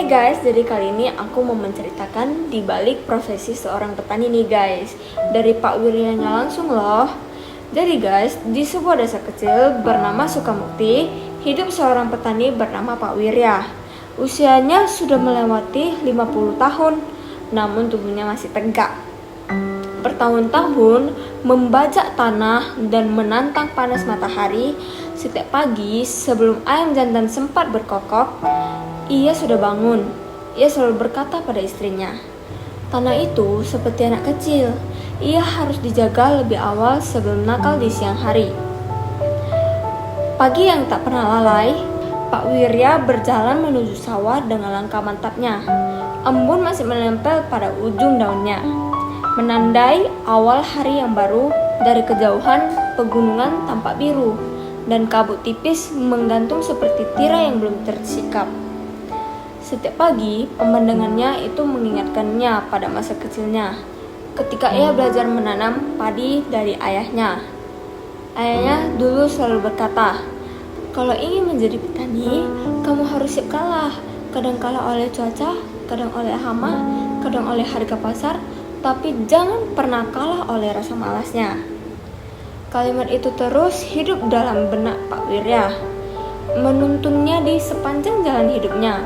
Hai guys, jadi kali ini aku mau menceritakan di balik profesi seorang petani nih guys. Dari Pak Wiryanya langsung loh. Jadi guys, di sebuah desa kecil bernama Sukamukti, hidup seorang petani bernama Pak Wirya. Usianya sudah melewati 50 tahun, namun tubuhnya masih tegak. Bertahun-tahun membajak tanah dan menantang panas matahari. Setiap pagi sebelum ayam jantan sempat berkokok, ia sudah bangun. Ia selalu berkata pada istrinya, "Tanah itu seperti anak kecil. Ia harus dijaga lebih awal sebelum nakal di siang hari." Pagi yang tak pernah lalai, Pak Wirya berjalan menuju sawah dengan langkah mantapnya. Embun masih menempel pada ujung daunnya, menandai awal hari yang baru. Dari kejauhan, pegunungan tampak biru, dan kabut tipis menggantung seperti tirai yang belum tersikap. Setiap pagi, pemandangannya itu mengingatkannya pada masa kecilnya, ketika ia belajar menanam padi dari ayahnya. Ayahnya dulu selalu berkata, "Kalau ingin menjadi petani, kamu harus siap kalah. Kadang kalah oleh cuaca, kadang oleh hama, kadang oleh harga pasar, tapi jangan pernah kalah oleh rasa malasnya." Kalimat itu terus hidup dalam benak Pak Wirya, menuntunnya di sepanjang jalan hidupnya.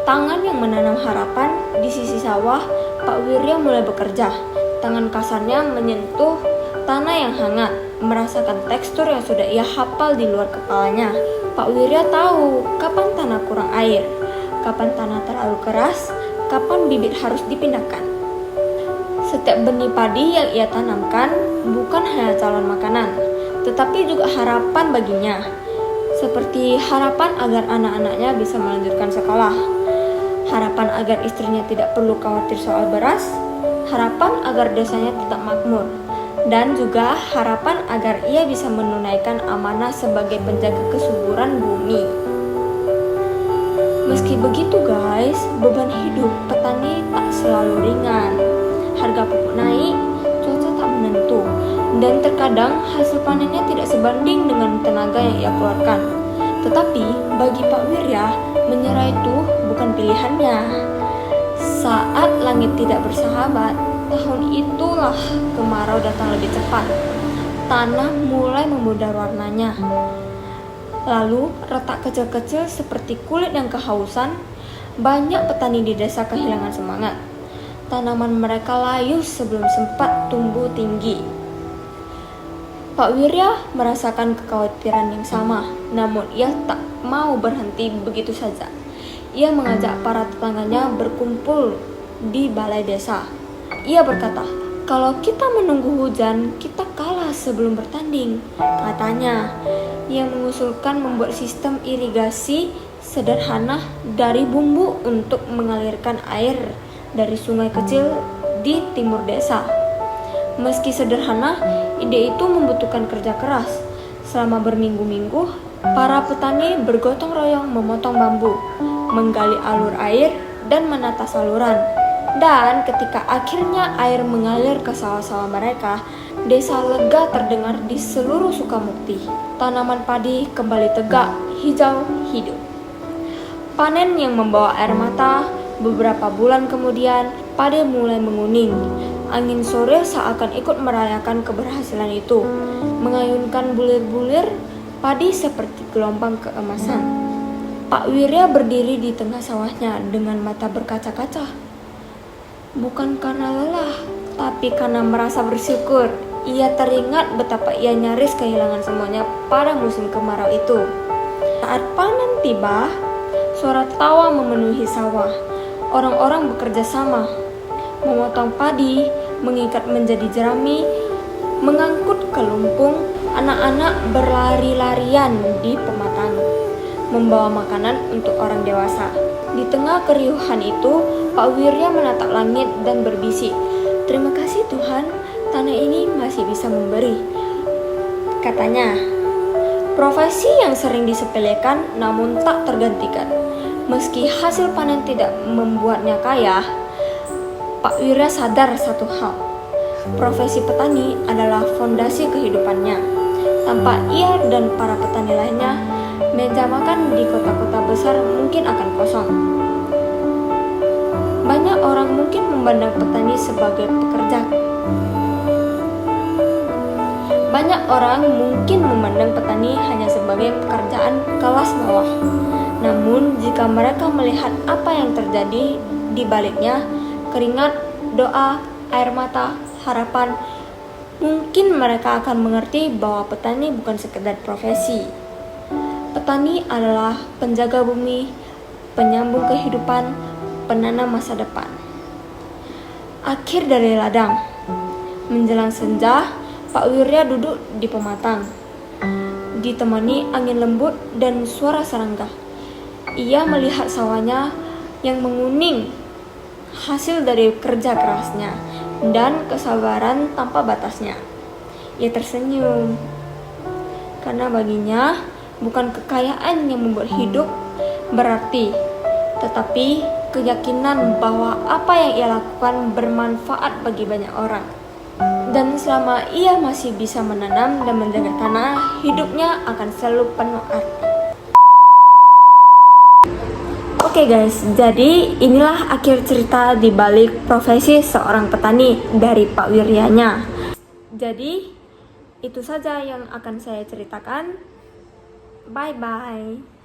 Tangan yang menanam harapan di sisi sawah, Pak Wirya mulai bekerja. Tangan kasarnya menyentuh tanah yang hangat, merasakan tekstur yang sudah ia hafal di luar kepalanya. Pak Wirya tahu kapan tanah kurang air, kapan tanah terlalu keras, kapan bibit harus dipindahkan. Setiap benih padi yang ia tanamkan bukan hanya calon makanan, tetapi juga harapan baginya. Seperti harapan agar anak-anaknya bisa melanjutkan sekolah, harapan agar istrinya tidak perlu khawatir soal beras, harapan agar desanya tetap makmur, dan juga harapan agar ia bisa menunaikan amanah sebagai penjaga kesuburan bumi. Meski begitu guys, beban hidup petani tak selalu ringan. Harga pupuk naik, cuaca tak menentu, dan terkadang hasil panennya tidak sebanding dengan tenaga yang ia keluarkan. Tetapi bagi Pak Wirya, menyerah itu bukan pilihannya. Saat langit tidak bersahabat, tahun itulah kemarau datang lebih cepat. Tanah mulai memudar warnanya. Lalu retak kecil-kecil seperti kulit yang kehausan. Banyak petani di desa kehilangan semangat. Tanaman mereka layu sebelum sempat tumbuh tinggi. Pak Wirya merasakan kekhawatiran yang sama, namun ia tak mau berhenti begitu saja. Ia mengajak para tetangganya berkumpul di balai desa. Ia berkata, "Kalau kita menunggu hujan, kita kalah sebelum bertanding," katanya. Ia mengusulkan membuat sistem irigasi sederhana dari bumbu untuk mengalirkan air dari sungai kecil di timur desa. Meski sederhana, ide itu membutuhkan kerja keras. Selama berminggu-minggu, para petani bergotong royong memotong bambu, menggali alur air, dan menata saluran. Dan ketika akhirnya air mengalir ke sawah-sawah mereka, desa lega terdengar di seluruh Sukamukti. Tanaman padi kembali tegak, hijau, hidup. Panen yang membawa air mata. Beberapa bulan kemudian, padi mulai menguning. Angin sore seakan ikut merayakan keberhasilan itu, mengayunkan bulir-bulir padi seperti gelombang keemasan. Pak Wirya berdiri di tengah sawahnya dengan mata berkaca-kaca. Bukan karena lelah, tapi karena merasa bersyukur. Ia teringat betapa ia nyaris kehilangan semuanya pada musim kemarau itu. Saat panen tiba, suara tawa memenuhi sawah. Orang-orang bekerja sama, memotong padi, mengikat menjadi jerami, mengangkut ke lumpung. Anak-anak berlari-larian di pematang, membawa makanan untuk orang dewasa. Di tengah keriuhan itu, Pak Wirya menatap langit dan berbisik, "Terima kasih Tuhan, tanah ini masih bisa memberi," katanya. Profesi yang sering disepelekan namun tak tergantikan. Meski hasil panen tidak membuatnya kaya, Pak Wirya sadar satu hal. Profesi petani adalah fondasi kehidupannya. Tanpa ia dan para petani lainnya, meja makan di kota-kota besar mungkin akan kosong. Banyak orang mungkin memandang petani sebagai pekerja. Banyak orang mungkin memandang petani hanya sebagai pekerjaan kelas bawah. Namun, jika mereka melihat apa yang terjadi di baliknya, keringat, doa, air mata, harapan, mungkin mereka akan mengerti bahwa petani bukan sekedar profesi. Petani adalah penjaga bumi, penyambung kehidupan, penanam masa depan. Akhir dari ladang. Menjelang senja, Pak Wirya duduk di pematang, ditemani angin lembut dan suara serangga. Ia melihat sawahnya yang menguning, hasil dari kerja kerasnya dan kesabaran tanpa batasnya. Ia tersenyum, karena baginya bukan kekayaan yang membuat hidup berarti, tetapi keyakinan bahwa apa yang ia lakukan bermanfaat bagi banyak orang. Dan selama ia masih bisa menanam dan menjaga tanah, hidupnya akan selalu penuh arti. Oke guys, jadi inilah akhir cerita di balik profesi seorang petani dari Pak Wiryanya. Jadi, itu saja yang akan saya ceritakan. Bye-bye.